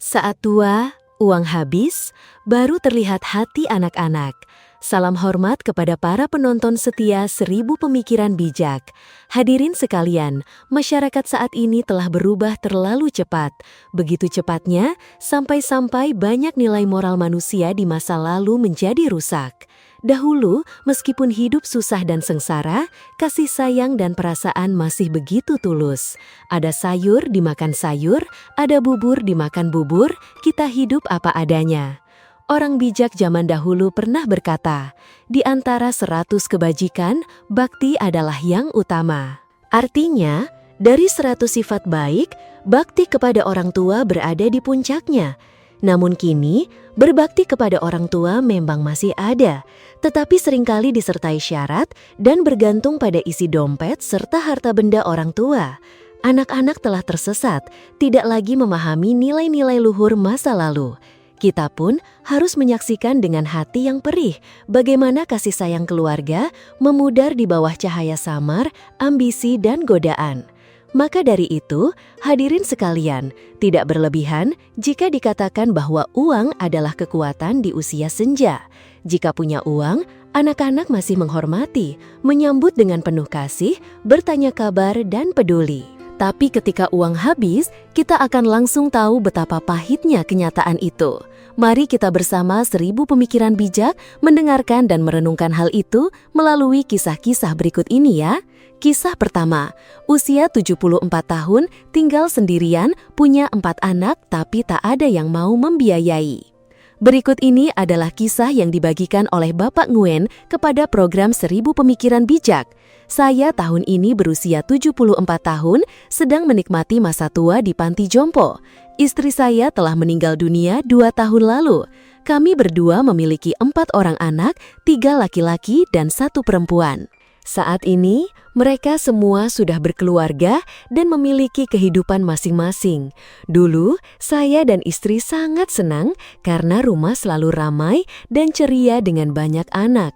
Saat tua, uang habis, baru terlihat hati anak-anak. Salam hormat kepada para penonton setia 1000 pemikiran bijak. Hadirin sekalian, masyarakat saat ini telah berubah terlalu cepat. Begitu cepatnya, sampai-sampai banyak nilai moral manusia di masa lalu menjadi rusak. Dahulu, meskipun hidup susah dan sengsara, kasih sayang dan perasaan masih begitu tulus. Ada sayur dimakan sayur, ada bubur dimakan bubur, kita hidup apa adanya. Orang bijak zaman dahulu pernah berkata, di antara 100 kebajikan, bakti adalah yang utama. Artinya, dari 100 sifat baik, bakti kepada orang tua berada di puncaknya. Namun kini, berbakti kepada orang tua memang masih ada, tetapi seringkali disertai syarat dan bergantung pada isi dompet serta harta benda orang tua. Anak-anak telah tersesat, tidak lagi memahami nilai-nilai luhur masa lalu. Kita pun harus menyaksikan dengan hati yang perih bagaimana kasih sayang keluarga memudar di bawah cahaya samar, ambisi, dan godaan. Maka dari itu, hadirin sekalian, tidak berlebihan jika dikatakan bahwa uang adalah kekuatan di usia senja. Jika punya uang, anak-anak masih menghormati, menyambut dengan penuh kasih, bertanya kabar, dan peduli. Tapi ketika uang habis, kita akan langsung tahu betapa pahitnya kenyataan itu. Mari kita bersama 1000 pemikiran bijak mendengarkan dan merenungkan hal itu melalui kisah-kisah berikut ini ya. Kisah pertama, usia 74 tahun, tinggal sendirian, punya 4 anak tapi tak ada yang mau membiayai. Berikut ini adalah kisah yang dibagikan oleh Bapak Nguyen kepada program 1000 Pemikiran Bijak. Saya tahun ini berusia 74 tahun, sedang menikmati masa tua di panti jompo. Istri saya telah meninggal dunia 2 tahun lalu. Kami berdua memiliki 4 orang anak, 3 laki-laki dan 1 perempuan. Saat ini, mereka semua sudah berkeluarga dan memiliki kehidupan masing-masing. Dulu, saya dan istri sangat senang karena rumah selalu ramai dan ceria dengan banyak anak.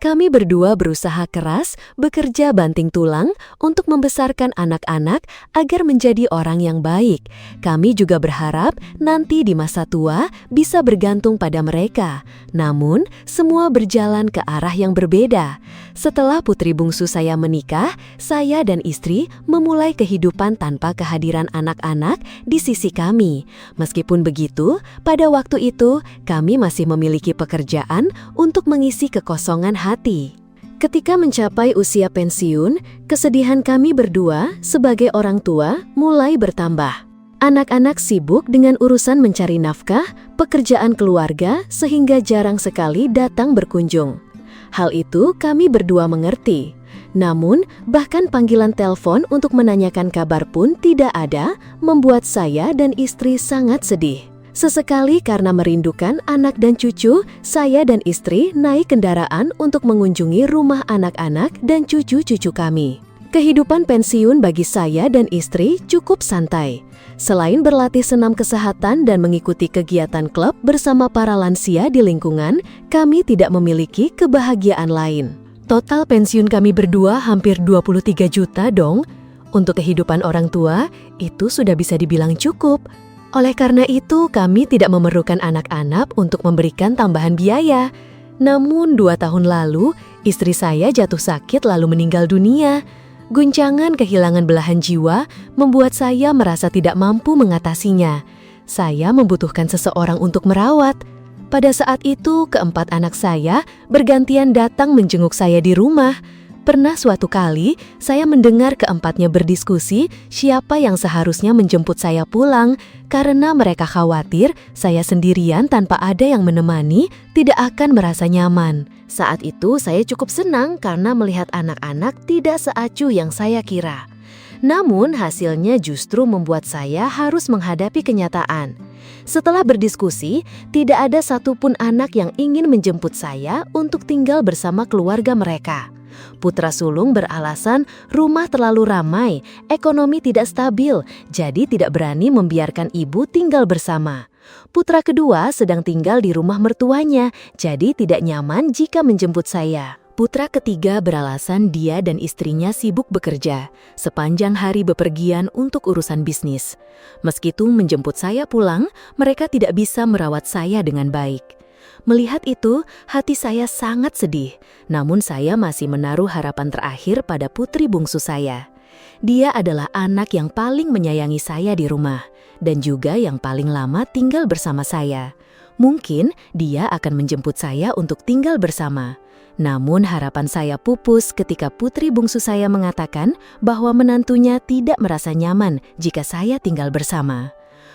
Kami berdua berusaha keras, bekerja banting tulang untuk membesarkan anak-anak agar menjadi orang yang baik. Kami juga berharap nanti di masa tua bisa bergantung pada mereka. Namun, semua berjalan ke arah yang berbeda. Setelah putri bungsu saya menikah, saya dan istri memulai kehidupan tanpa kehadiran anak-anak di sisi kami. Meskipun begitu, pada waktu itu kami masih memiliki pekerjaan untuk mengisi kekosongan hati. Ketika mencapai usia pensiun, kesedihan kami berdua sebagai orang tua mulai bertambah. Anak-anak sibuk dengan urusan mencari nafkah, pekerjaan keluarga, sehingga jarang sekali datang berkunjung. Hal itu kami berdua mengerti. Namun, bahkan panggilan telepon untuk menanyakan kabar pun tidak ada, membuat saya dan istri sangat sedih. Sesekali karena merindukan anak dan cucu, saya dan istri naik kendaraan untuk mengunjungi rumah anak-anak dan cucu-cucu kami. Kehidupan pensiun bagi saya dan istri cukup santai. Selain berlatih senam kesehatan dan mengikuti kegiatan klub bersama para lansia di lingkungan, kami tidak memiliki kebahagiaan lain. Total pensiun kami berdua hampir 23 juta dong. Untuk kehidupan orang tua, itu sudah bisa dibilang cukup. Oleh karena itu, kami tidak memerlukan anak-anak untuk memberikan tambahan biaya. Namun 2 tahun lalu, istri saya jatuh sakit lalu meninggal dunia. Guncangan kehilangan belahan jiwa membuat saya merasa tidak mampu mengatasinya. Saya membutuhkan seseorang untuk merawat. Pada saat itu, keempat anak saya bergantian datang menjenguk saya di rumah. Pernah suatu kali, saya mendengar keempatnya berdiskusi siapa yang seharusnya menjemput saya pulang, karena mereka khawatir saya sendirian tanpa ada yang menemani tidak akan merasa nyaman. Saat itu saya cukup senang karena melihat anak-anak tidak seacuh yang saya kira. Namun hasilnya justru membuat saya harus menghadapi kenyataan. Setelah berdiskusi, tidak ada satupun anak yang ingin menjemput saya untuk tinggal bersama keluarga mereka. Putra sulung beralasan rumah terlalu ramai, ekonomi tidak stabil, jadi tidak berani membiarkan ibu tinggal bersama. Putra kedua sedang tinggal di rumah mertuanya, jadi tidak nyaman jika menjemput saya. Putra ketiga beralasan dia dan istrinya sibuk bekerja, sepanjang hari bepergian untuk urusan bisnis. Meski menjemput saya pulang, mereka tidak bisa merawat saya dengan baik. Melihat itu, hati saya sangat sedih, namun saya masih menaruh harapan terakhir pada putri bungsu saya. Dia adalah anak yang paling menyayangi saya di rumah, dan juga yang paling lama tinggal bersama saya. Mungkin dia akan menjemput saya untuk tinggal bersama. Namun harapan saya pupus ketika putri bungsu saya mengatakan bahwa menantunya tidak merasa nyaman jika saya tinggal bersama.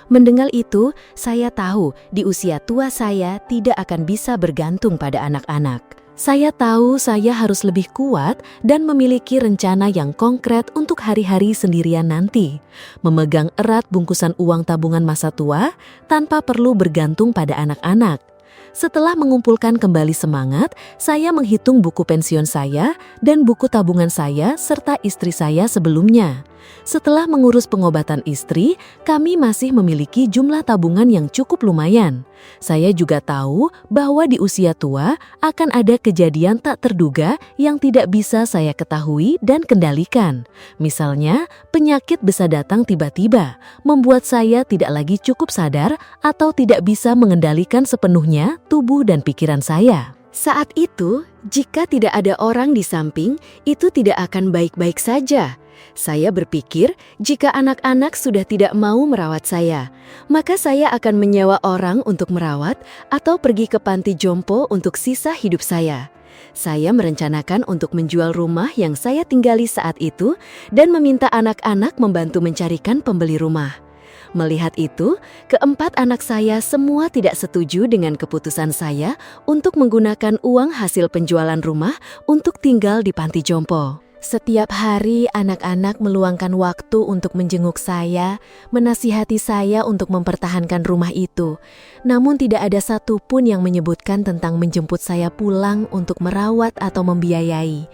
Mendengar itu, saya tahu di usia tua saya tidak akan bisa bergantung pada anak-anak. Saya tahu saya harus lebih kuat dan memiliki rencana yang konkret untuk hari-hari sendirian nanti. Memegang erat bungkusan uang tabungan masa tua tanpa perlu bergantung pada anak-anak. Setelah mengumpulkan kembali semangat, saya menghitung buku pensiun saya dan buku tabungan saya serta istri saya sebelumnya. Setelah mengurus pengobatan istri, kami masih memiliki jumlah tabungan yang cukup lumayan. Saya juga tahu bahwa di usia tua akan ada kejadian tak terduga yang tidak bisa saya ketahui dan kendalikan. Misalnya, penyakit bisa datang tiba-tiba, membuat saya tidak lagi cukup sadar atau tidak bisa mengendalikan sepenuhnya tubuh dan pikiran saya. Saat itu, jika tidak ada orang di samping, itu tidak akan baik-baik saja. Saya berpikir jika anak-anak sudah tidak mau merawat saya, maka saya akan menyewa orang untuk merawat atau pergi ke panti jompo untuk sisa hidup saya. Saya merencanakan untuk menjual rumah yang saya tinggali saat itu dan meminta anak-anak membantu mencarikan pembeli rumah. Melihat itu, keempat anak saya semua tidak setuju dengan keputusan saya untuk menggunakan uang hasil penjualan rumah untuk tinggal di panti jompo. Setiap hari anak-anak meluangkan waktu untuk menjenguk saya, menasihati saya untuk mempertahankan rumah itu. Namun tidak ada satupun yang menyebutkan tentang menjemput saya pulang untuk merawat atau membiayai.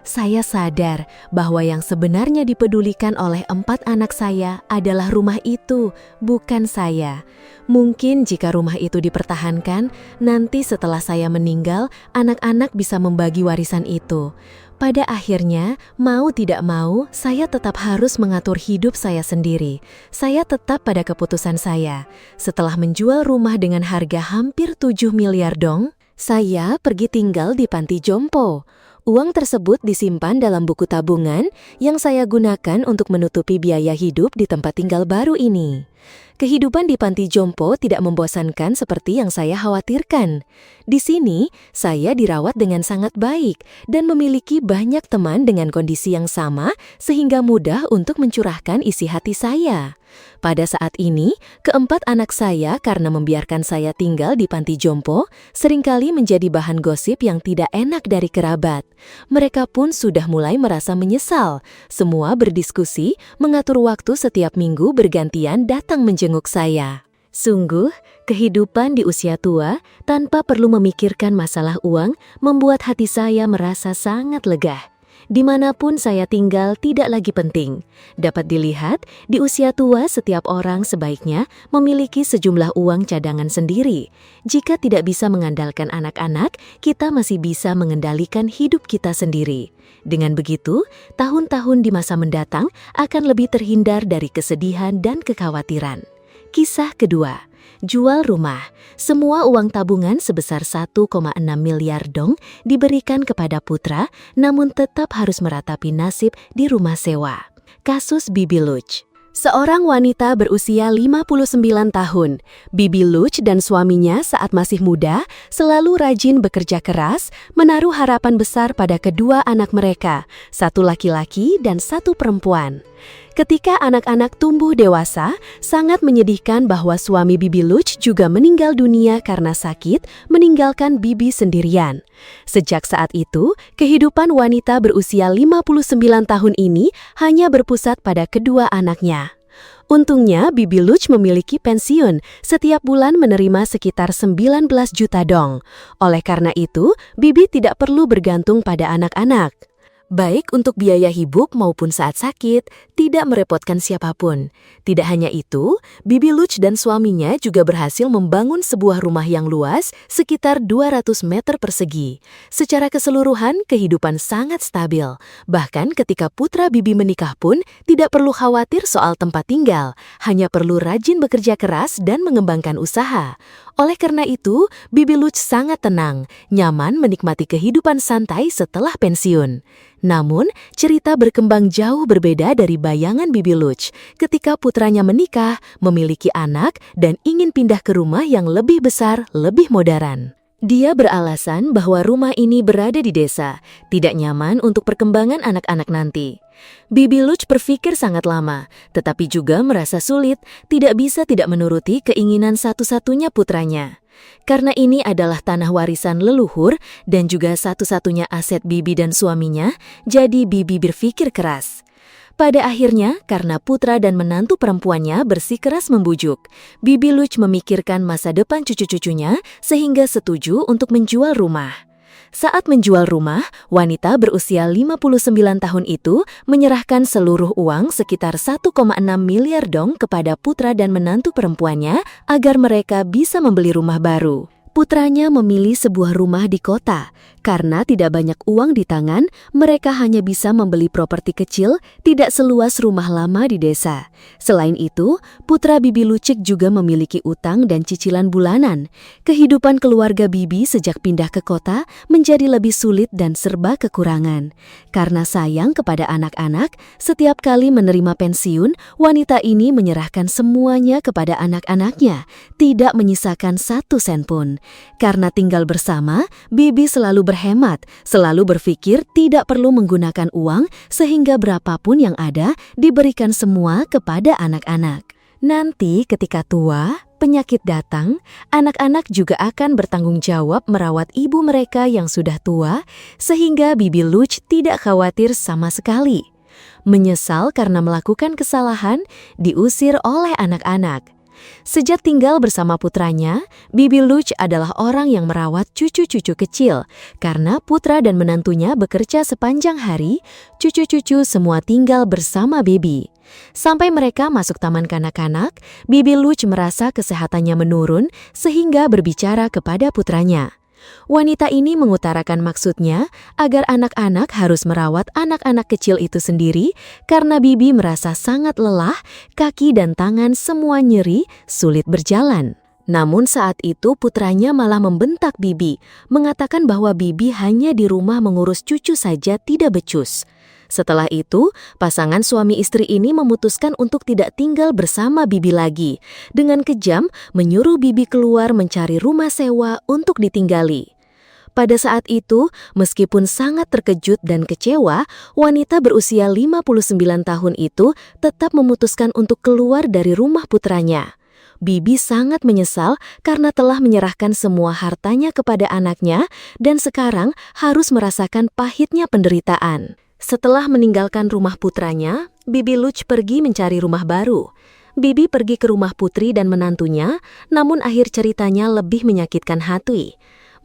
Saya sadar bahwa yang sebenarnya dipedulikan oleh empat anak saya adalah rumah itu, bukan saya. Mungkin jika rumah itu dipertahankan, nanti setelah saya meninggal, anak-anak bisa membagi warisan itu. Pada akhirnya, mau tidak mau, saya tetap harus mengatur hidup saya sendiri. Saya tetap pada keputusan saya. Setelah menjual rumah dengan harga hampir 7 miliar dong, saya pergi tinggal di panti jompo. Uang tersebut disimpan dalam buku tabungan yang saya gunakan untuk menutupi biaya hidup di tempat tinggal baru ini. Kehidupan di panti jompo tidak membosankan seperti yang saya khawatirkan. Di sini, saya dirawat dengan sangat baik dan memiliki banyak teman dengan kondisi yang sama sehingga mudah untuk mencurahkan isi hati saya. Pada saat ini, keempat anak saya karena membiarkan saya tinggal di panti jompo, seringkali menjadi bahan gosip yang tidak enak dari kerabat. Mereka pun sudah mulai merasa menyesal. Semua berdiskusi, mengatur waktu setiap minggu bergantian datang menjenguk saya. Sungguh, kehidupan di usia tua tanpa perlu memikirkan masalah uang membuat hati saya merasa sangat lega. Dimanapun saya tinggal tidak lagi penting. Dapat dilihat, di usia tua setiap orang sebaiknya memiliki sejumlah uang cadangan sendiri. Jika tidak bisa mengandalkan anak-anak, kita masih bisa mengendalikan hidup kita sendiri. Dengan begitu, tahun-tahun di masa mendatang akan lebih terhindar dari kesedihan dan kekhawatiran. Kisah kedua, jual rumah. Semua uang tabungan sebesar 1,6 miliar dong diberikan kepada putra, namun tetap harus meratapi nasib di rumah sewa. Kasus Bibi Luch. Seorang wanita berusia 59 tahun, Bibi Luch dan suaminya saat masih muda selalu rajin bekerja keras, menaruh harapan besar pada kedua anak mereka, satu laki-laki dan satu perempuan. Ketika anak-anak tumbuh dewasa, sangat menyedihkan bahwa suami Bibi Luch juga meninggal dunia karena sakit, meninggalkan Bibi sendirian. Sejak saat itu, kehidupan wanita berusia 59 tahun ini hanya berpusat pada kedua anaknya. Untungnya, Bibi Luch memiliki pensiun, setiap bulan menerima sekitar 19 juta dong. Oleh karena itu, Bibi tidak perlu bergantung pada anak-anak. baik untuk biaya hidup maupun saat sakit, tidak merepotkan siapapun. Tidak hanya itu, Bibi Luch dan suaminya juga berhasil membangun sebuah rumah yang luas sekitar 200 meter persegi. Secara keseluruhan, kehidupan sangat stabil. Bahkan ketika putra Bibi menikah pun, tidak perlu khawatir soal tempat tinggal, hanya perlu rajin bekerja keras dan mengembangkan usaha. Oleh karena itu, Bibi Luch sangat tenang, nyaman menikmati kehidupan santai setelah pensiun. Namun, cerita berkembang jauh berbeda dari bayangan Bibi Luch ketika putranya menikah, memiliki anak, dan ingin pindah ke rumah yang lebih besar, lebih modern. Dia beralasan bahwa rumah ini berada di desa, tidak nyaman untuk perkembangan anak-anak nanti. Bibi Luch berpikir sangat lama, tetapi juga merasa sulit, tidak bisa tidak menuruti keinginan satu-satunya putranya. Karena ini adalah tanah warisan leluhur dan juga satu-satunya aset Bibi dan suaminya, jadi Bibi berpikir keras. Pada akhirnya, karena putra dan menantu perempuannya bersikeras membujuk, Bibi Luch memikirkan masa depan cucu-cucunya sehingga setuju untuk menjual rumah. Saat menjual rumah, wanita berusia 59 tahun itu menyerahkan seluruh uang sekitar 1,6 miliar dong kepada putra dan menantu perempuannya agar mereka bisa membeli rumah baru. Putranya memilih sebuah rumah di kota. Karena tidak banyak uang di tangan, mereka hanya bisa membeli properti kecil, tidak seluas rumah lama di desa. Selain itu, putra Bibi Lucik juga memiliki utang dan cicilan bulanan. Kehidupan keluarga Bibi sejak pindah ke kota menjadi lebih sulit dan serba kekurangan. Karena sayang kepada anak-anak, setiap kali menerima pensiun, wanita ini menyerahkan semuanya kepada anak-anaknya, tidak menyisakan 1 sen pun. Karena tinggal bersama, Bibi selalu berhemat, selalu berpikir tidak perlu menggunakan uang sehingga berapapun yang ada diberikan semua kepada anak-anak. Nanti ketika tua, penyakit datang, anak-anak juga akan bertanggung jawab merawat ibu mereka yang sudah tua sehingga Bibi Luch tidak khawatir sama sekali. Menyesal karena melakukan kesalahan, diusir oleh anak-anak. Sejak tinggal bersama putranya, Bibi Luch adalah orang yang merawat cucu-cucu kecil. Karena putra dan menantunya bekerja sepanjang hari, cucu-cucu semua tinggal bersama Bibi. Sampai mereka masuk taman kanak-kanak, Bibi Luch merasa kesehatannya menurun sehingga berbicara kepada putranya. Wanita ini mengutarakan maksudnya agar anak-anak harus merawat anak-anak kecil itu sendiri karena Bibi merasa sangat lelah, kaki dan tangan semua nyeri, sulit berjalan. Namun saat itu putranya malah membentak Bibi, mengatakan bahwa Bibi hanya di rumah mengurus cucu saja tidak becus. Setelah itu, pasangan suami istri ini memutuskan untuk tidak tinggal bersama Bibi lagi. Dengan kejam, menyuruh Bibi keluar mencari rumah sewa untuk ditinggali. Pada saat itu, meskipun sangat terkejut dan kecewa, wanita berusia 59 tahun itu tetap memutuskan untuk keluar dari rumah putranya. Bibi sangat menyesal karena telah menyerahkan semua hartanya kepada anaknya dan sekarang harus merasakan pahitnya penderitaan. Setelah meninggalkan rumah putranya, Bibi Luch pergi mencari rumah baru. Bibi pergi ke rumah putri dan menantunya, namun akhir ceritanya lebih menyakitkan hati.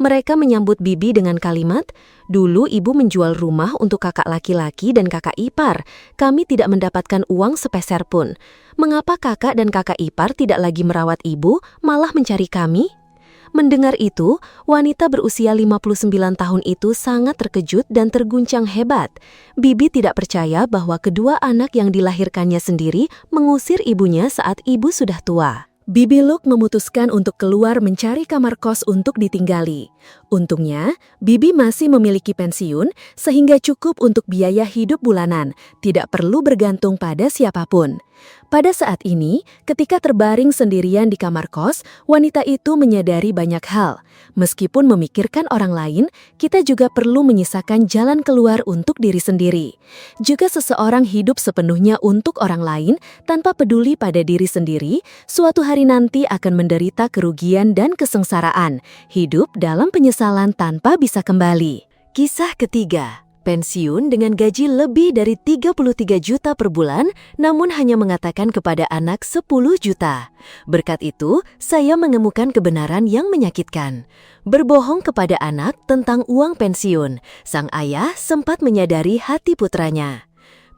Mereka menyambut Bibi dengan kalimat, "Dulu ibu menjual rumah untuk kakak laki-laki dan kakak ipar. Kami tidak mendapatkan uang sepeser pun. Mengapa kakak dan kakak ipar tidak lagi merawat ibu, malah mencari kami?" Mendengar itu, wanita berusia 59 tahun itu sangat terkejut dan terguncang hebat. Bibi tidak percaya bahwa kedua anak yang dilahirkannya sendiri mengusir ibunya saat ibu sudah tua. Bibi Luch memutuskan untuk keluar mencari kamar kos untuk ditinggali. Untungnya, Bibi masih memiliki pensiun sehingga cukup untuk biaya hidup bulanan, tidak perlu bergantung pada siapapun. Pada saat ini, ketika terbaring sendirian di kamar kos, wanita itu menyadari banyak hal. Meskipun memikirkan orang lain, kita juga perlu menyisakan jalan keluar untuk diri sendiri. Jika seseorang hidup sepenuhnya untuk orang lain, tanpa peduli pada diri sendiri, suatu hari nanti akan menderita kerugian dan kesengsaraan, hidup dalam penyesalan tanpa bisa kembali. Kisah ketiga, Pensiun dengan gaji lebih dari 33 juta per bulan, namun hanya mengatakan kepada anak 10 juta. Berkat itu, saya menemukan kebenaran yang menyakitkan. Berbohong kepada anak tentang uang pensiun, sang ayah sempat menyadari hati putranya.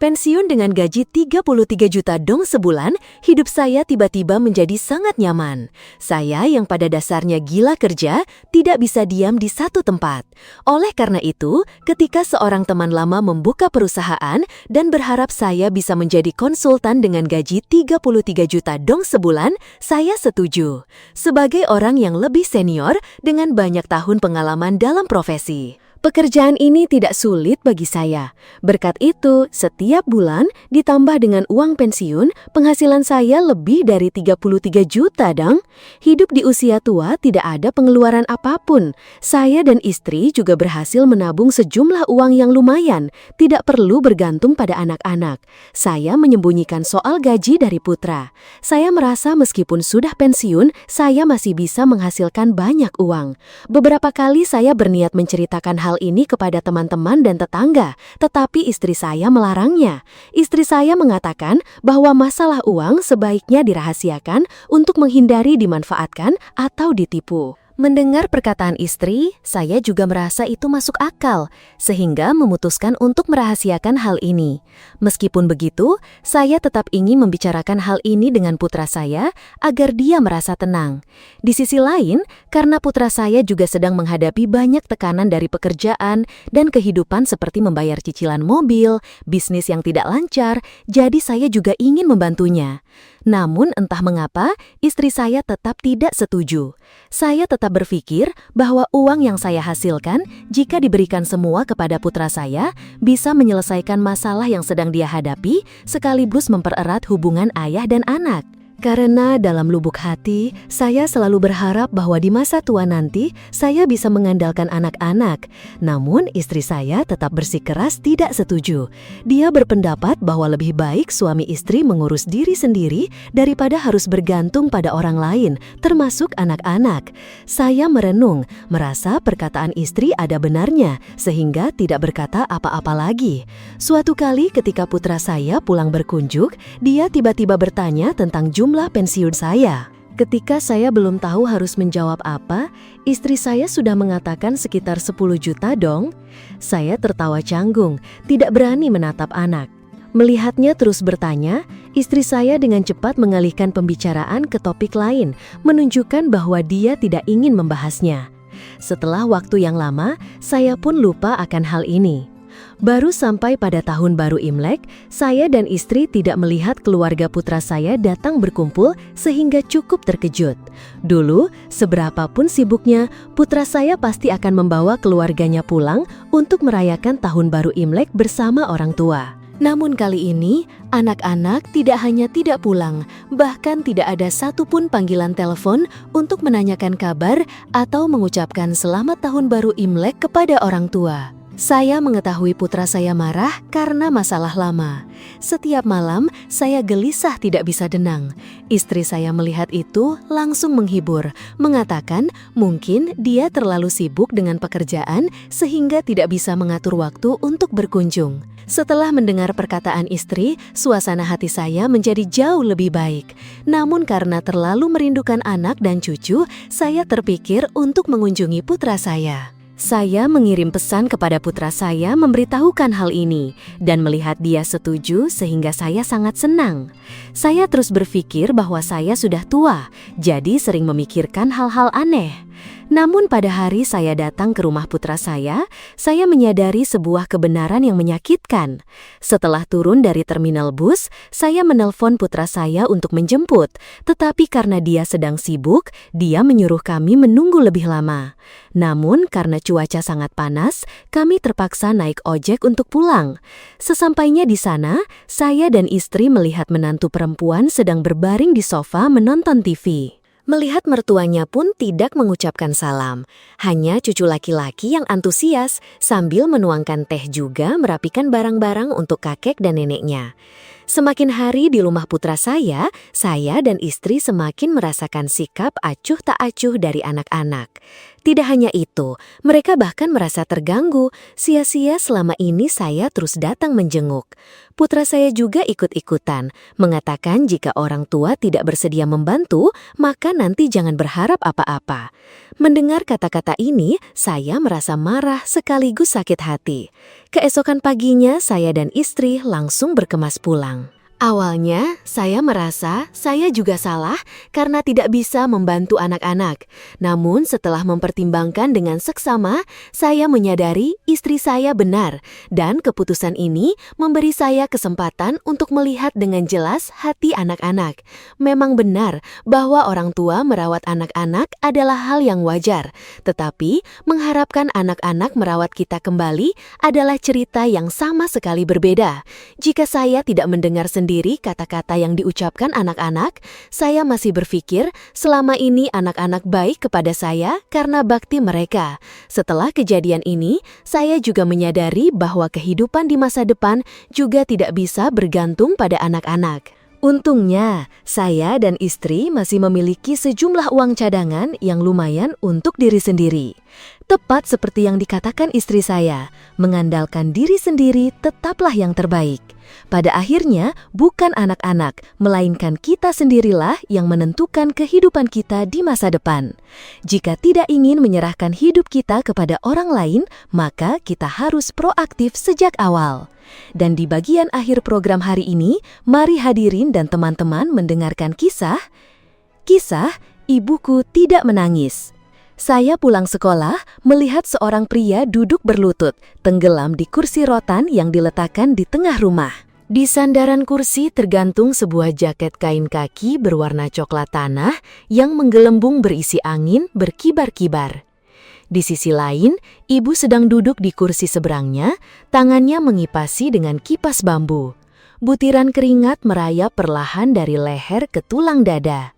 Pensiun dengan gaji 33 juta dong sebulan, hidup saya tiba-tiba menjadi sangat nyaman. Saya yang pada dasarnya gila kerja, tidak bisa diam di satu tempat. Oleh karena itu, ketika seorang teman lama membuka perusahaan dan berharap saya bisa menjadi konsultan dengan gaji 33 juta dong sebulan, saya setuju. Sebagai orang yang lebih senior dengan banyak tahun pengalaman dalam profesi, pekerjaan ini tidak sulit bagi saya. Berkat itu, setiap bulan ditambah dengan uang pensiun, penghasilan saya lebih dari 33 juta dong. Hidup di usia tua tidak ada pengeluaran apapun. Saya dan istri juga berhasil menabung sejumlah uang yang lumayan, tidak perlu bergantung pada anak-anak. Saya menyembunyikan soal gaji dari putra. Saya merasa meskipun sudah pensiun, saya masih bisa menghasilkan banyak uang. Beberapa kali saya berniat menceritakan hal ini kepada teman-teman dan tetangga, tetapi istri saya melarangnya. Istri saya mengatakan bahwa masalah uang sebaiknya dirahasiakan untuk menghindari dimanfaatkan atau ditipu. Mendengar perkataan istri, saya juga merasa itu masuk akal, sehingga memutuskan untuk merahasiakan hal ini. Meskipun begitu, saya tetap ingin membicarakan hal ini dengan putra saya agar dia merasa tenang. Di sisi lain, karena putra saya juga sedang menghadapi banyak tekanan dari pekerjaan dan kehidupan seperti membayar cicilan mobil, bisnis yang tidak lancar, jadi saya juga ingin membantunya. Namun entah mengapa, istri saya tetap tidak setuju. Saya tetap berpikir bahwa uang yang saya hasilkan, jika diberikan semua kepada putra saya, bisa menyelesaikan masalah yang sedang dia hadapi, sekaligus mempererat hubungan ayah dan anak. Karena dalam lubuk hati, saya selalu berharap bahwa di masa tua nanti, saya bisa mengandalkan anak-anak. Namun, istri saya tetap bersikeras tidak setuju. Dia berpendapat bahwa lebih baik suami istri mengurus diri sendiri daripada harus bergantung pada orang lain, termasuk anak-anak. Saya merenung, merasa perkataan istri ada benarnya, sehingga tidak berkata apa-apa lagi. Suatu kali ketika putra saya pulang berkunjung, dia tiba-tiba bertanya tentang jumlah pensiun saya. Ketika saya belum tahu harus menjawab apa, istri saya sudah mengatakan sekitar 10 juta dong. Saya tertawa canggung, tidak berani menatap anak. Melihatnya terus bertanya, istri saya dengan cepat mengalihkan pembicaraan ke topik lain, menunjukkan bahwa dia tidak ingin membahasnya. Setelah waktu yang lama, saya pun lupa akan hal ini. Baru sampai pada tahun baru Imlek, saya dan istri tidak melihat keluarga putra saya datang berkumpul sehingga cukup terkejut. Dulu, seberapapun sibuknya, putra saya pasti akan membawa keluarganya pulang untuk merayakan tahun baru Imlek bersama orang tua. Namun kali ini, anak-anak tidak hanya tidak pulang, bahkan tidak ada satupun panggilan telepon untuk menanyakan kabar atau mengucapkan selamat tahun baru Imlek kepada orang tua. Saya mengetahui putra saya marah karena masalah lama. Setiap malam, saya gelisah tidak bisa tenang. Istri saya melihat itu langsung menghibur, mengatakan mungkin dia terlalu sibuk dengan pekerjaan sehingga tidak bisa mengatur waktu untuk berkunjung. Setelah mendengar perkataan istri, suasana hati saya menjadi jauh lebih baik. Namun karena terlalu merindukan anak dan cucu, saya terpikir untuk mengunjungi putra saya. Saya mengirim pesan kepada putra saya memberitahukan hal ini dan melihat dia setuju sehingga saya sangat senang. Saya terus berpikir bahwa saya sudah tua, jadi sering memikirkan hal-hal aneh. Namun pada hari saya datang ke rumah putra saya menyadari sebuah kebenaran yang menyakitkan. Setelah turun dari terminal bus, saya menelpon putra saya untuk menjemput, tetapi karena dia sedang sibuk, dia menyuruh kami menunggu lebih lama. Namun karena cuaca sangat panas, kami terpaksa naik ojek untuk pulang. Sesampainya di sana, saya dan istri melihat menantu perempuan sedang berbaring di sofa menonton TV. Melihat mertuanya pun tidak mengucapkan salam. Hanya cucu laki-laki yang antusias sambil menuangkan teh juga merapikan barang-barang untuk kakek dan neneknya. Semakin hari di rumah putra saya dan istri semakin merasakan sikap acuh tak acuh dari anak-anak. Tidak hanya itu, mereka bahkan merasa terganggu, sia-sia selama ini saya terus datang menjenguk. Putra saya juga ikut-ikutan, mengatakan jika orang tua tidak bersedia membantu, maka nanti jangan berharap apa-apa. Mendengar kata-kata ini, saya merasa marah sekaligus sakit hati. Keesokan paginya, saya dan istri langsung berkemas pulang. Awalnya, saya merasa saya juga salah karena tidak bisa membantu anak-anak. Namun setelah mempertimbangkan dengan seksama, saya menyadari istri saya benar. Dan keputusan ini memberi saya kesempatan untuk melihat dengan jelas hati anak-anak. Memang benar bahwa orang tua merawat anak-anak adalah hal yang wajar. Tetapi, mengharapkan anak-anak merawat kita kembali adalah cerita yang sama sekali berbeda. Jika saya tidak mendengar sendiri kata-kata yang diucapkan anak-anak, saya masih berpikir selama ini anak-anak baik kepada saya karena bakti mereka. Setelah kejadian ini, saya juga menyadari bahwa kehidupan di masa depan juga tidak bisa bergantung pada anak-anak. Untungnya, saya dan istri masih memiliki sejumlah uang cadangan yang lumayan untuk diri sendiri. Tepat seperti yang dikatakan istri saya, mengandalkan diri sendiri tetaplah yang terbaik. Pada akhirnya, bukan anak-anak, melainkan kita sendirilah yang menentukan kehidupan kita di masa depan. Jika tidak ingin menyerahkan hidup kita kepada orang lain, maka kita harus proaktif sejak awal. Dan di bagian akhir program hari ini, mari hadirin dan teman-teman mendengarkan kisah Ibuku Tidak Menangis. Saya pulang sekolah melihat seorang pria duduk berlutut, tenggelam di kursi rotan yang diletakkan di tengah rumah. Di sandaran kursi tergantung sebuah jaket kain kaki berwarna coklat tanah yang menggelembung berisi angin berkibar-kibar. Di sisi lain, ibu sedang duduk di kursi seberangnya, tangannya mengipasi dengan kipas bambu. Butiran keringat merayap perlahan dari leher ke tulang dada.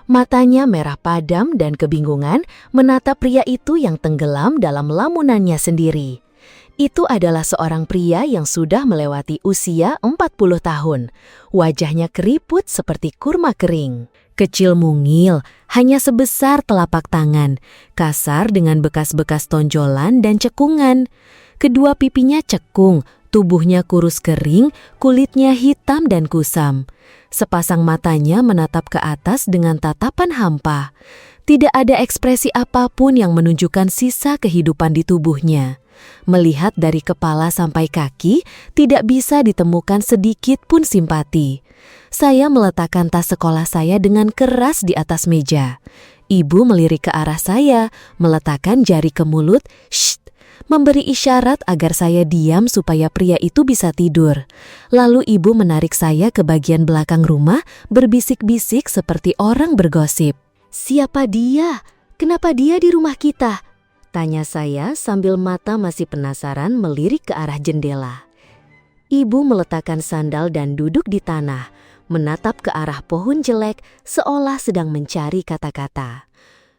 Matanya merah padam dan kebingungan menatap pria itu yang tenggelam dalam lamunannya sendiri. Itu adalah seorang pria yang sudah melewati usia 40 tahun. Wajahnya keriput seperti kurma kering. Kecil mungil, hanya sebesar telapak tangan, kasar dengan bekas-bekas tonjolan dan cekungan. Kedua pipinya cekung, tubuhnya kurus kering, kulitnya hitam dan kusam. Sepasang matanya menatap ke atas dengan tatapan hampa. Tidak ada ekspresi apapun yang menunjukkan sisa kehidupan di tubuhnya. Melihat dari kepala sampai kaki, tidak bisa ditemukan sedikit pun simpati. Saya meletakkan tas sekolah saya dengan keras di atas meja. Ibu melirik ke arah saya, meletakkan jari ke mulut, "Shh!" memberi isyarat agar saya diam supaya pria itu bisa tidur. Lalu ibu menarik saya ke bagian belakang rumah, berbisik-bisik seperti orang bergosip. "Siapa dia? Kenapa dia di rumah kita?" tanya saya sambil mata masih penasaran melirik ke arah jendela. Ibu meletakkan sandal dan duduk di tanah, menatap ke arah pohon jelek seolah sedang mencari kata-kata.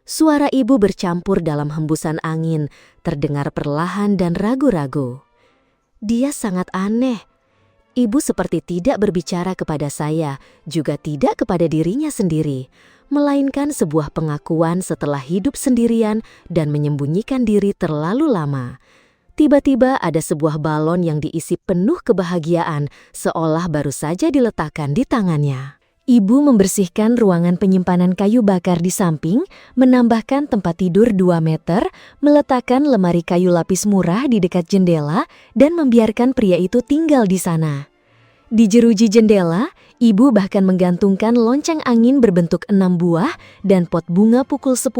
Suara ibu bercampur dalam hembusan angin, terdengar perlahan dan ragu-ragu. Dia sangat aneh. Ibu seperti tidak berbicara kepada saya, juga tidak kepada dirinya sendiri, melainkan sebuah pengakuan setelah hidup sendirian dan menyembunyikan diri terlalu lama. Tiba-tiba ada sebuah balon yang diisi penuh kebahagiaan, seolah baru saja diletakkan di tangannya. Ibu membersihkan ruangan penyimpanan kayu bakar di samping, menambahkan tempat tidur 2 meter, meletakkan lemari kayu lapis murah di dekat jendela, dan membiarkan pria itu tinggal di sana. Di jeruji jendela, ibu bahkan menggantungkan lonceng angin berbentuk 6 buah dan pot bunga pukul 10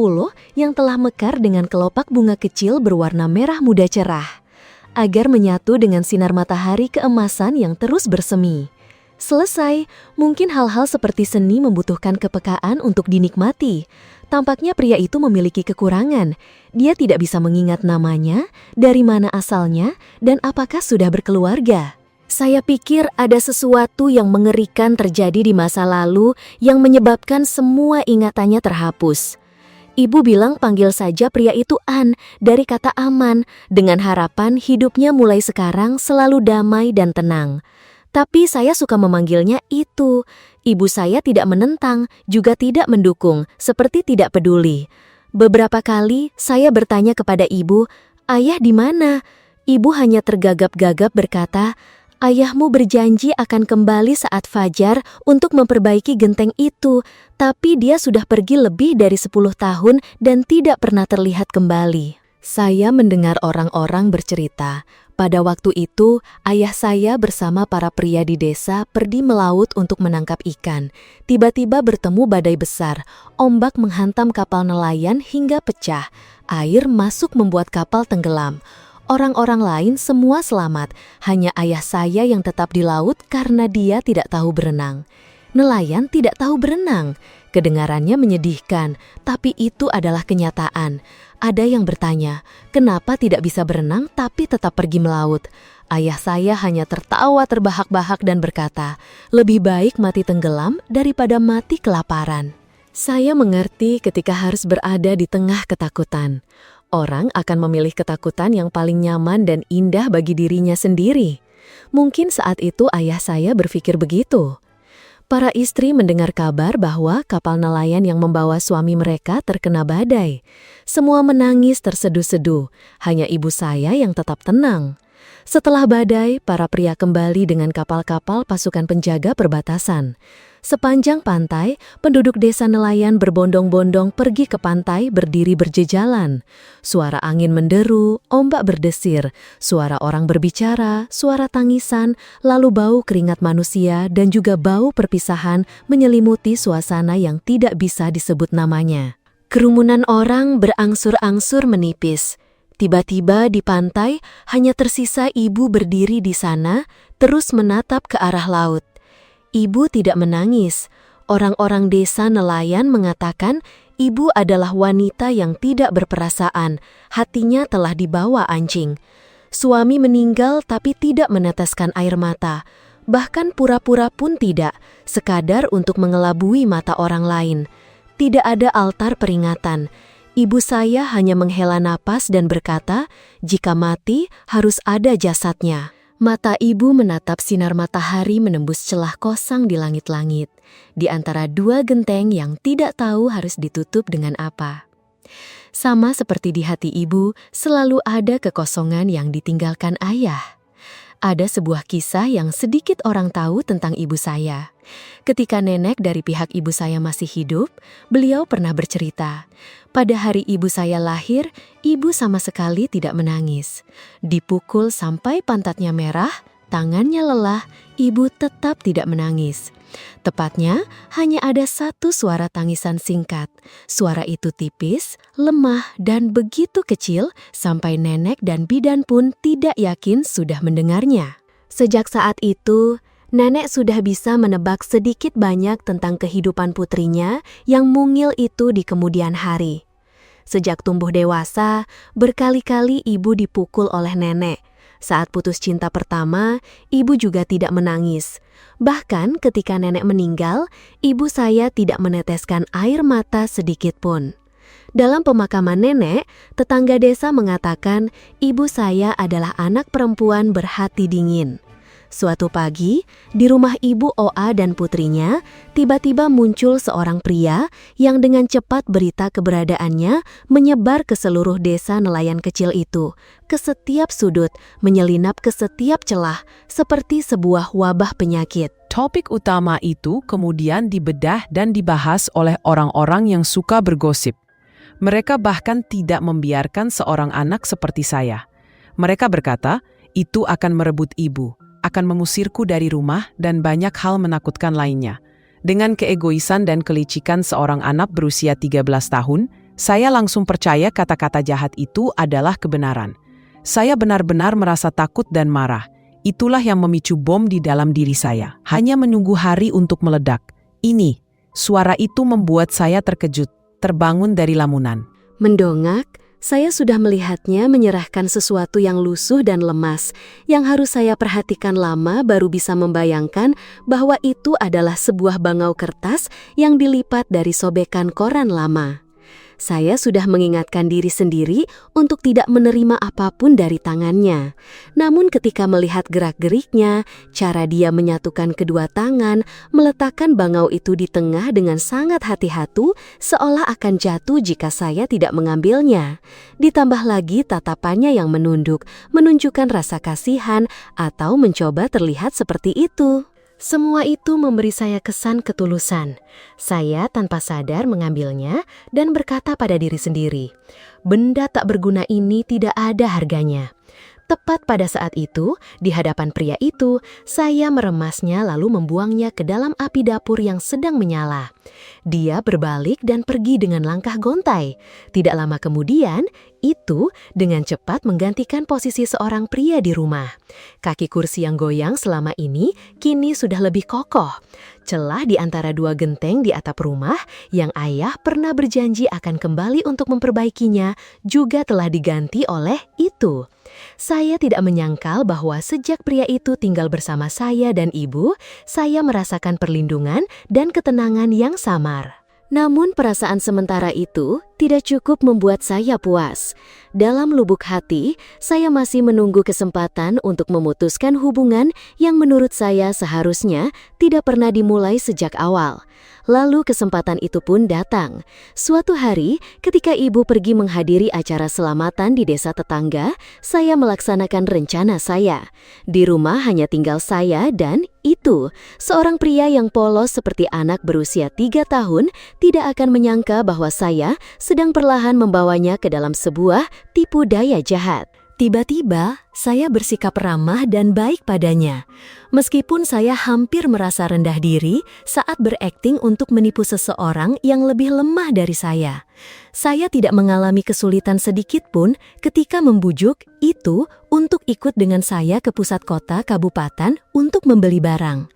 yang telah mekar dengan kelopak bunga kecil berwarna merah muda cerah, agar menyatu dengan sinar matahari keemasan yang terus bersemi. Selesai, mungkin hal-hal seperti seni membutuhkan kepekaan untuk dinikmati. Tampaknya pria itu memiliki kekurangan. Dia tidak bisa mengingat namanya, dari mana asalnya, dan apakah sudah berkeluarga. Saya pikir ada sesuatu yang mengerikan terjadi di masa lalu yang menyebabkan semua ingatannya terhapus. Ibu bilang panggil saja pria itu An, dari kata aman, dengan harapan hidupnya mulai sekarang selalu damai dan tenang. Tapi saya suka memanggilnya itu. Ibu saya tidak menentang, juga tidak mendukung, seperti tidak peduli. Beberapa kali saya bertanya kepada ibu, "Ayah di mana?" Ibu hanya tergagap-gagap berkata, "Ayahmu berjanji akan kembali saat fajar untuk memperbaiki genteng itu, tapi dia sudah pergi lebih dari 10 tahun dan tidak pernah terlihat kembali." Saya mendengar orang-orang bercerita, pada waktu itu ayah saya bersama para pria di desa pergi melaut untuk menangkap ikan. Tiba-tiba bertemu badai besar, ombak menghantam kapal nelayan hingga pecah. Air masuk membuat kapal tenggelam. Orang-orang lain semua selamat, hanya ayah saya yang tetap di laut karena dia tidak tahu berenang. Nelayan tidak tahu berenang. Kedengarannya menyedihkan, tapi itu adalah kenyataan. Ada yang bertanya, kenapa tidak bisa berenang tapi tetap pergi melaut? Ayah saya hanya tertawa terbahak-bahak dan berkata, lebih baik mati tenggelam daripada mati kelaparan. Saya mengerti ketika harus berada di tengah ketakutan. Orang akan memilih ketakutan yang paling nyaman dan indah bagi dirinya sendiri. Mungkin saat itu ayah saya berpikir begitu. Para istri mendengar kabar bahwa kapal nelayan yang membawa suami mereka terkena badai. Semua menangis terseduh-seduh, hanya ibu saya yang tetap tenang. Setelah badai, para pria kembali dengan kapal-kapal pasukan penjaga perbatasan. Sepanjang pantai, penduduk desa nelayan berbondong-bondong pergi ke pantai berdiri berjejalan. Suara angin menderu, ombak berdesir, suara orang berbicara, suara tangisan, lalu bau keringat manusia dan juga bau perpisahan menyelimuti suasana yang tidak bisa disebut namanya. Kerumunan orang berangsur-angsur menipis. Tiba-tiba di pantai hanya tersisa ibu berdiri di sana, terus menatap ke arah laut. Ibu tidak menangis. Orang-orang desa nelayan mengatakan ibu adalah wanita yang tidak berperasaan, hatinya telah dibawa anjing. Suami meninggal tapi tidak meneteskan air mata, bahkan pura-pura pun tidak, sekadar untuk mengelabui mata orang lain. Tidak ada altar peringatan. Ibu saya hanya menghela napas dan berkata, jika mati harus ada jasadnya. Mata ibu menatap sinar matahari menembus celah kosong di langit-langit, di antara dua genteng yang tidak tahu harus ditutup dengan apa. Sama seperti di hati ibu, selalu ada kekosongan yang ditinggalkan ayah. Ada sebuah kisah yang sedikit orang tahu tentang ibu saya. Ketika nenek dari pihak ibu saya masih hidup, beliau pernah bercerita, pada hari ibu saya lahir, ibu sama sekali tidak menangis. Dipukul sampai pantatnya merah, tangannya lelah, ibu tetap tidak menangis. Tepatnya, hanya ada satu suara tangisan singkat. Suara itu tipis, lemah, dan begitu kecil sampai nenek dan bidan pun tidak yakin sudah mendengarnya. Sejak saat itu, nenek sudah bisa menebak sedikit banyak tentang kehidupan putrinya yang mungil itu di kemudian hari. Sejak tumbuh dewasa, berkali-kali ibu dipukul oleh nenek. Saat putus cinta pertama, ibu juga tidak menangis. Bahkan ketika nenek meninggal, ibu saya tidak meneteskan air mata sedikit pun. Dalam pemakaman nenek, tetangga desa mengatakan ibu saya adalah anak perempuan berhati dingin. Suatu pagi, di rumah ibu Oa dan putrinya, tiba-tiba muncul seorang pria yang dengan cepat berita keberadaannya menyebar ke seluruh desa nelayan kecil itu, ke setiap sudut, menyelinap ke setiap celah, seperti sebuah wabah penyakit. Topik utama itu kemudian dibedah dan dibahas oleh orang-orang yang suka bergosip. Mereka bahkan tidak membiarkan seorang anak seperti saya. Mereka berkata, itu akan merebut ibu, akan mengusirku dari rumah dan banyak hal menakutkan lainnya. Dengan keegoisan dan kelicikan seorang anak berusia 13 tahun, saya langsung percaya kata-kata jahat itu adalah kebenaran. Saya benar-benar merasa takut dan marah. Itulah yang memicu bom di dalam diri saya. Hanya menunggu hari untuk meledak. Ini, suara itu membuat saya terkejut, terbangun dari lamunan. Mendongak, saya sudah melihatnya menyerahkan sesuatu yang lusuh dan lemas, yang harus saya perhatikan lama baru bisa membayangkan bahwa itu adalah sebuah bangau kertas yang dilipat dari sobekan koran lama. Saya sudah mengingatkan diri sendiri untuk tidak menerima apapun dari tangannya. Namun ketika melihat gerak-geriknya, cara dia menyatukan kedua tangan, meletakkan bangau itu di tengah dengan sangat hati-hati, seolah akan jatuh jika saya tidak mengambilnya. Ditambah lagi tatapannya yang menunduk, menunjukkan rasa kasihan atau mencoba terlihat seperti itu. Semua itu memberi saya kesan ketulusan. Saya tanpa sadar mengambilnya dan berkata pada diri sendiri, benda tak berguna ini tidak ada harganya. Tepat pada saat itu, di hadapan pria itu, saya meremasnya lalu membuangnya ke dalam api dapur yang sedang menyala. Dia berbalik dan pergi dengan langkah gontai. Tidak lama kemudian, itu dengan cepat menggantikan posisi seorang pria di rumah. Kaki kursi yang goyang selama ini kini sudah lebih kokoh. Celah di antara dua genteng di atap rumah yang ayah pernah berjanji akan kembali untuk memperbaikinya juga telah diganti oleh itu. Saya tidak menyangkal bahwa sejak pria itu tinggal bersama saya dan ibu, saya merasakan perlindungan dan ketenangan yang samar. Namun perasaan sementara itu tidak cukup membuat saya puas. Dalam lubuk hati, saya masih menunggu kesempatan untuk memutuskan hubungan yang menurut saya seharusnya tidak pernah dimulai sejak awal. Lalu kesempatan itu pun datang. Suatu hari, ketika ibu pergi menghadiri acara selamatan di desa tetangga, saya melaksanakan rencana saya. Di rumah hanya tinggal saya dan itu. Seorang pria yang polos seperti anak berusia 3 tahun tidak akan menyangka bahwa saya sedang perlahan membawanya ke dalam sebuah tipu daya jahat. Tiba-tiba, saya bersikap ramah dan baik padanya. Meskipun saya hampir merasa rendah diri saat berakting untuk menipu seseorang yang lebih lemah dari saya. Saya tidak mengalami kesulitan sedikit pun ketika membujuk itu untuk ikut dengan saya ke pusat kota kabupaten untuk membeli barang.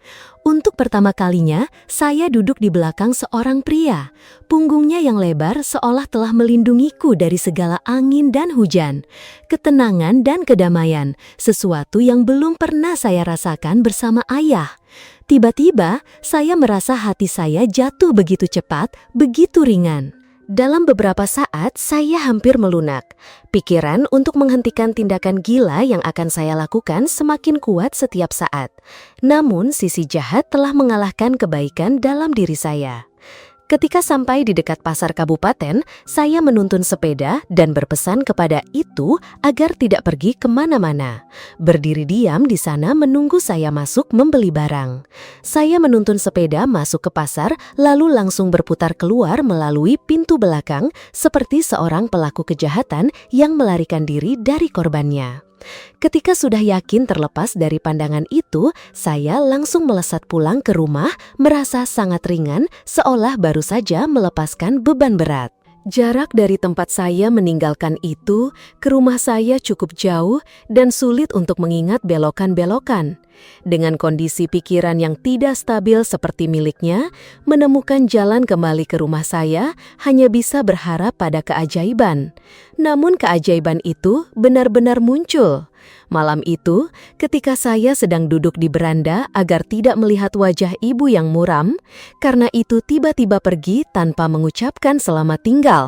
Untuk pertama kalinya, saya duduk di belakang seorang pria. Punggungnya yang lebar seolah telah melindungiku dari segala angin dan hujan. Ketenangan dan kedamaian, sesuatu yang belum pernah saya rasakan bersama ayah. Tiba-tiba, saya merasa hati saya jatuh begitu cepat, begitu ringan. Dalam beberapa saat, saya hampir melunak. Pikiran untuk menghentikan tindakan gila yang akan saya lakukan semakin kuat setiap saat. Namun, sisi jahat telah mengalahkan kebaikan dalam diri saya. Ketika sampai di dekat pasar kabupaten, saya menuntun sepeda dan berpesan kepada itu agar tidak pergi kemana-mana. Berdiri diam di sana menunggu saya masuk membeli barang. Saya menuntun sepeda masuk ke pasar, lalu langsung berputar keluar melalui pintu belakang seperti seorang pelaku kejahatan yang melarikan diri dari korbannya. Ketika sudah yakin terlepas dari pandangan itu, saya langsung melesat pulang ke rumah, merasa sangat ringan, seolah baru saja melepaskan beban berat. Jarak dari tempat saya meninggalkan itu ke rumah saya cukup jauh dan sulit untuk mengingat belokan-belokan. Dengan kondisi pikiran yang tidak stabil seperti miliknya, menemukan jalan kembali ke rumah saya hanya bisa berharap pada keajaiban. Namun keajaiban itu benar-benar muncul. Malam itu, ketika saya sedang duduk di beranda agar tidak melihat wajah ibu yang muram, karena itu tiba-tiba pergi tanpa mengucapkan selamat tinggal.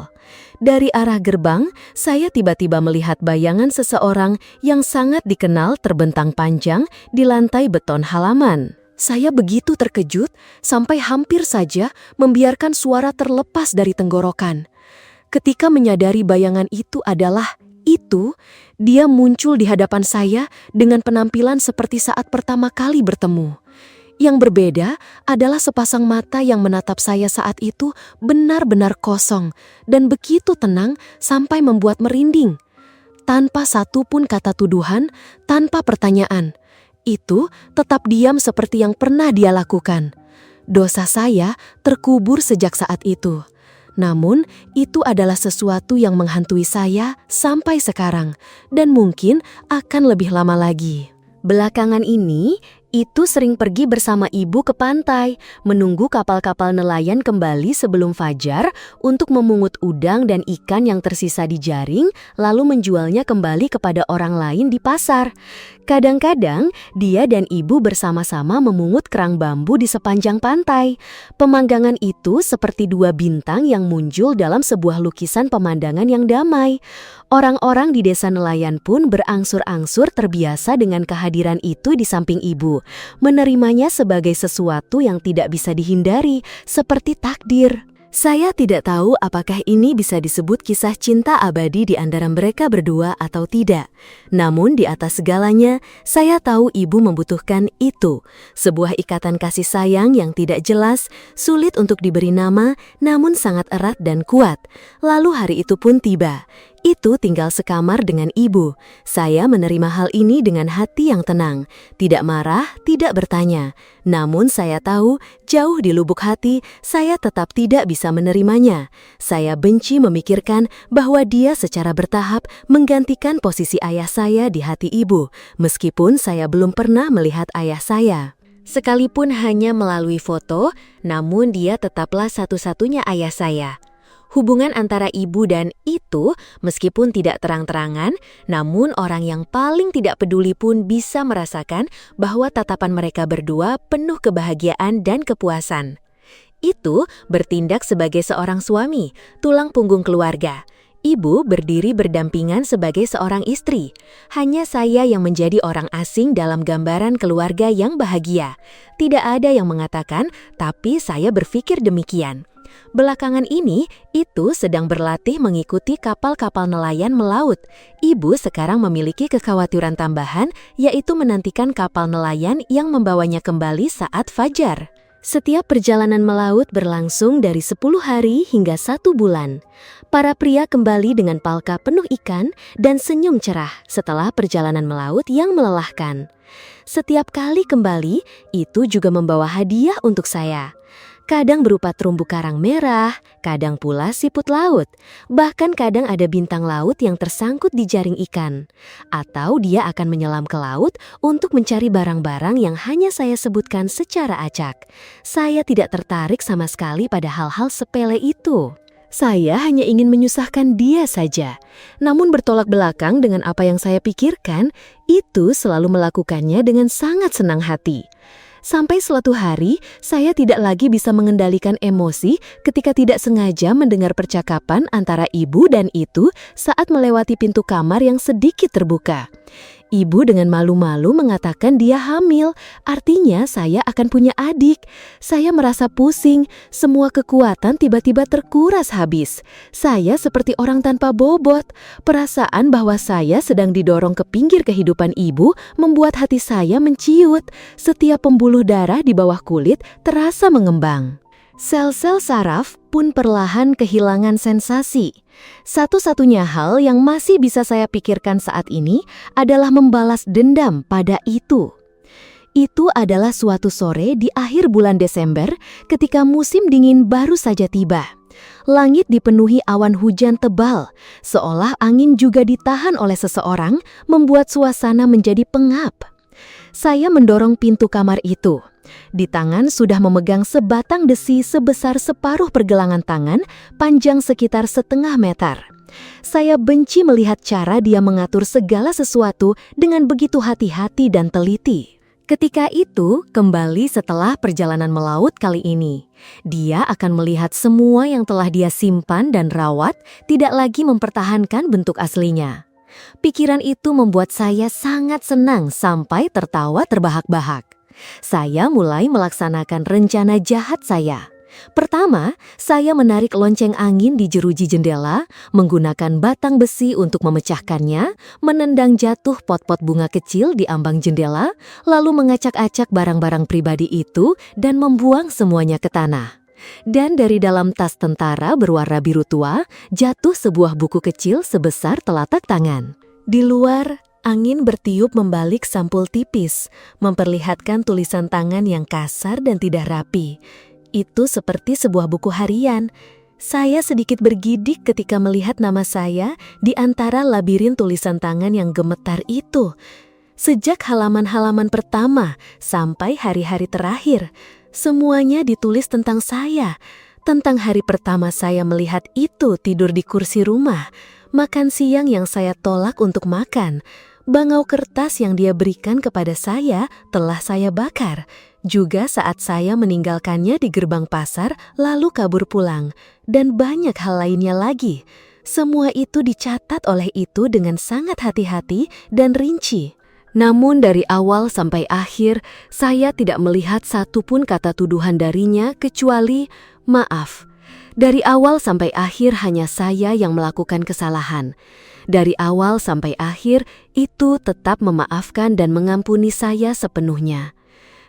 Dari arah gerbang, saya tiba-tiba melihat bayangan seseorang yang sangat dikenal terbentang panjang di lantai beton halaman. Saya begitu terkejut sampai hampir saja membiarkan suara terlepas dari tenggorokan. Ketika menyadari bayangan itu adalah itu, dia muncul di hadapan saya dengan penampilan seperti saat pertama kali bertemu. Yang berbeda adalah sepasang mata yang menatap saya saat itu benar-benar kosong dan begitu tenang sampai membuat merinding. Tanpa satu pun kata tuduhan, tanpa pertanyaan, itu tetap diam seperti yang pernah dia lakukan. Dosa saya terkubur sejak saat itu. Namun, itu adalah sesuatu yang menghantui saya sampai sekarang dan mungkin akan lebih lama lagi. Belakangan ini, Itu sering pergi bersama ibu ke pantai, menunggu kapal-kapal nelayan kembali sebelum fajar untuk memungut udang dan ikan yang tersisa di jaring, lalu menjualnya kembali kepada orang lain di pasar. Kadang-kadang, dia dan ibu bersama-sama memungut kerang bambu di sepanjang pantai. Pemandangan itu seperti dua bintang yang muncul dalam sebuah lukisan pemandangan yang damai. Orang-orang di desa nelayan pun berangsur-angsur terbiasa dengan kehadiran itu di samping ibu, menerimanya sebagai sesuatu yang tidak bisa dihindari, seperti takdir. Saya tidak tahu apakah ini bisa disebut kisah cinta abadi di antara mereka berdua atau tidak. Namun di atas segalanya, saya tahu ibu membutuhkan itu. Sebuah ikatan kasih sayang yang tidak jelas, sulit untuk diberi nama, namun sangat erat dan kuat. Lalu hari itu pun tiba. Itu tinggal sekamar dengan ibu. Saya menerima hal ini dengan hati yang tenang, tidak marah, tidak bertanya. Namun saya tahu, jauh di lubuk hati, saya tetap tidak bisa menerimanya. Saya benci memikirkan bahwa dia secara bertahap menggantikan posisi ayah saya di hati ibu, meskipun saya belum pernah melihat ayah saya. Sekalipun hanya melalui foto, namun dia tetaplah satu-satunya ayah saya. Hubungan antara ibu dan itu, meskipun tidak terang-terangan, namun orang yang paling tidak peduli pun bisa merasakan bahwa tatapan mereka berdua penuh kebahagiaan dan kepuasan. Itu bertindak sebagai seorang suami, tulang punggung keluarga. Ibu berdiri berdampingan sebagai seorang istri. Hanya saya yang menjadi orang asing dalam gambaran keluarga yang bahagia. Tidak ada yang mengatakan, tapi saya berpikir demikian. Belakangan ini, itu sedang berlatih mengikuti kapal-kapal nelayan melaut. Ibu sekarang memiliki kekhawatiran tambahan, yaitu menantikan kapal nelayan yang membawanya kembali saat fajar. Setiap perjalanan melaut berlangsung dari 10 hari hingga 1 bulan. Para pria kembali dengan palka penuh ikan dan senyum cerah setelah perjalanan melaut yang melelahkan. Setiap kali kembali, itu juga membawa hadiah untuk saya. Kadang berupa terumbu karang merah, kadang pula siput laut. Bahkan kadang ada bintang laut yang tersangkut di jaring ikan. Atau dia akan menyelam ke laut untuk mencari barang-barang yang hanya saya sebutkan secara acak. Saya tidak tertarik sama sekali pada hal-hal sepele itu. Saya hanya ingin menyusahkan dia saja. Namun bertolak belakang dengan apa yang saya pikirkan, itu selalu melakukannya dengan sangat senang hati. Sampai suatu hari, saya tidak lagi bisa mengendalikan emosi ketika tidak sengaja mendengar percakapan antara ibu dan itu saat melewati pintu kamar yang sedikit terbuka. Ibu dengan malu-malu mengatakan dia hamil, artinya saya akan punya adik. Saya merasa pusing, semua kekuatan tiba-tiba terkuras habis. Saya seperti orang tanpa bobot. Perasaan bahwa saya sedang didorong ke pinggir kehidupan ibu membuat hati saya menciut. Setiap pembuluh darah di bawah kulit terasa mengembang. Sel-sel saraf pun perlahan kehilangan sensasi. Satu-satunya hal yang masih bisa saya pikirkan saat ini adalah membalas dendam pada itu. Itu adalah suatu sore di akhir bulan Desember ketika musim dingin baru saja tiba. Langit dipenuhi awan hujan tebal, seolah angin juga ditahan oleh seseorang, membuat suasana menjadi pengap. Saya mendorong pintu kamar itu. Di tangan sudah memegang sebatang besi sebesar separuh pergelangan tangan, panjang sekitar setengah meter. Saya benci melihat cara dia mengatur segala sesuatu dengan begitu hati-hati dan teliti. Ketika itu, kembali setelah perjalanan melaut kali ini, dia akan melihat semua yang telah dia simpan dan rawat, tidak lagi mempertahankan bentuk aslinya. Pikiran itu membuat saya sangat senang sampai tertawa terbahak-bahak. Saya mulai melaksanakan rencana jahat saya. Pertama, saya menarik lonceng angin di jeruji jendela, menggunakan batang besi untuk memecahkannya, menendang jatuh pot-pot bunga kecil di ambang jendela, lalu mengacak-acak barang-barang pribadi itu dan membuang semuanya ke tanah. Dan dari dalam tas tentara berwarna biru tua, jatuh sebuah buku kecil sebesar telapak tangan. Di luar, angin bertiup membalik sampul tipis, memperlihatkan tulisan tangan yang kasar dan tidak rapi. Itu seperti sebuah buku harian. Saya sedikit bergidik ketika melihat nama saya di antara labirin tulisan tangan yang gemetar itu. Sejak halaman-halaman pertama sampai hari-hari terakhir, semuanya ditulis tentang saya. Tentang hari pertama saya melihat itu tidur di kursi rumah, makan siang yang saya tolak untuk makan, bangau kertas yang dia berikan kepada saya telah saya bakar, juga saat saya meninggalkannya di gerbang pasar lalu kabur pulang, dan banyak hal lainnya lagi. Semua itu dicatat oleh itu dengan sangat hati-hati dan rinci. Namun dari awal sampai akhir, saya tidak melihat satupun kata tuduhan darinya kecuali maaf. Dari awal sampai akhir hanya saya yang melakukan kesalahan. Dari awal sampai akhir itu tetap memaafkan dan mengampuni saya sepenuhnya.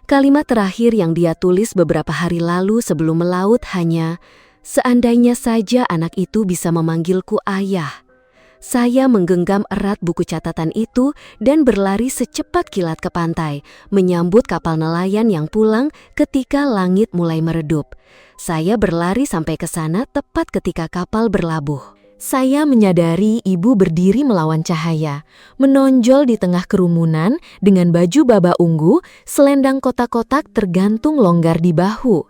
Kalimat terakhir yang dia tulis beberapa hari lalu sebelum melaut hanya, "Seandainya saja anak itu bisa memanggilku ayah." Saya menggenggam erat buku catatan itu dan berlari secepat kilat ke pantai, menyambut kapal nelayan yang pulang ketika langit mulai meredup. Saya berlari sampai ke sana tepat ketika kapal berlabuh. Saya menyadari ibu berdiri melawan cahaya, menonjol di tengah kerumunan dengan baju baba ungu, selendang kotak-kotak tergantung longgar di bahu.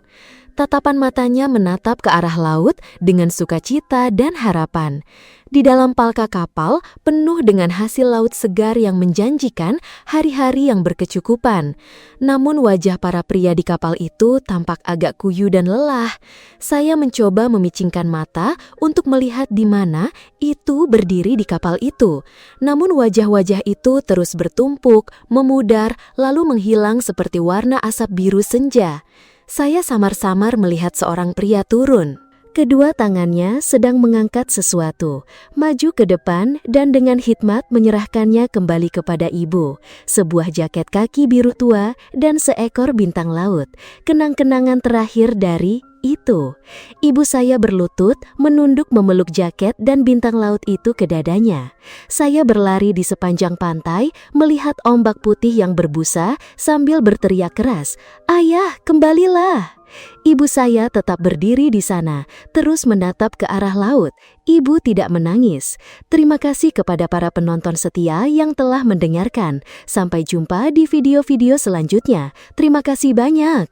Tatapan matanya menatap ke arah laut dengan sukacita dan harapan. Di dalam palka kapal penuh dengan hasil laut segar yang menjanjikan hari-hari yang berkecukupan. Namun wajah para pria di kapal itu tampak agak kuyu dan lelah. Saya mencoba memicingkan mata untuk melihat di mana itu berdiri di kapal itu. Namun wajah-wajah itu terus bertumpuk, memudar, lalu menghilang seperti warna asap biru senja. Saya samar-samar melihat seorang pria turun. Kedua tangannya sedang mengangkat sesuatu, maju ke depan dan dengan hikmat menyerahkannya kembali kepada ibu. Sebuah jaket kaki biru tua dan seekor bintang laut, kenang-kenangan terakhir dari itu. Ibu saya berlutut, menunduk memeluk jaket dan bintang laut itu ke dadanya. Saya berlari di sepanjang pantai, melihat ombak putih yang berbusa sambil berteriak keras, "Ayah, kembalilah!" Ibu saya tetap berdiri di sana, terus menatap ke arah laut. Ibu tidak menangis. Terima kasih kepada para penonton setia yang telah mendengarkan. Sampai jumpa di video-video selanjutnya. Terima kasih banyak.